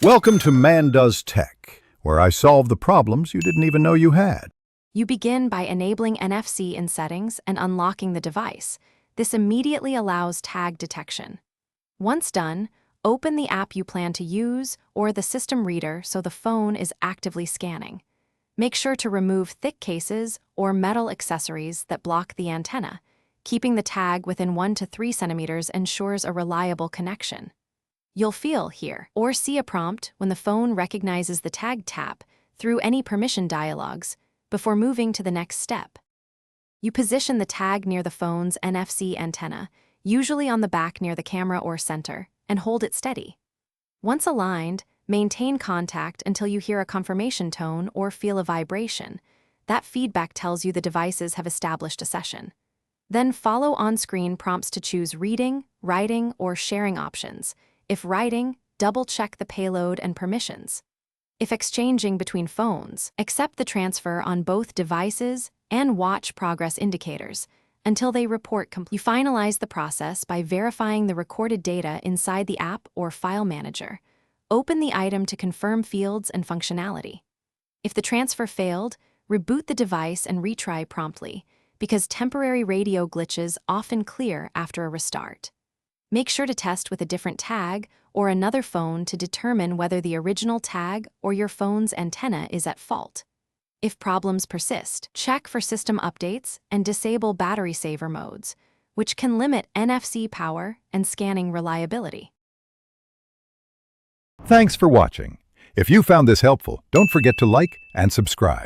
Welcome to Man Does Tech, where I solve the problems you didn't even know you had. You begin by enabling NFC in settings and unlocking the device. This immediately allows tag detection. Once done, open the app you plan to use or the system reader so the phone is actively scanning. Make sure to remove thick cases or metal accessories that block the antenna. Keeping the tag within 1 to 3 centimeters ensures a reliable connection. You'll feel, hear, or see a prompt when the phone recognizes the tag tap through any permission dialogues before moving to the next step. You position the tag near the phone's NFC antenna, usually on the back near the camera or center, and hold it steady. Once aligned, maintain contact until you hear a confirmation tone or feel a vibration. That feedback tells you the devices have established a session. Then follow on-screen prompts to choose reading, writing, or sharing options. If writing, double-check the payload and permissions. If exchanging between phones, accept the transfer on both devices and watch progress indicators until they report complete. You finalize the process by verifying the recorded data inside the app or file manager. Open the item to confirm fields and functionality. If the transfer failed, reboot the device and retry promptly, because temporary radio glitches often clear after a restart. Make sure to test with a different tag or another phone to determine whether the original tag or your phone's antenna is at fault. If problems persist, check for system updates and disable battery saver modes, which can limit NFC power and scanning reliability. Thanks for watching. If you found this helpful, don't forget to like and subscribe.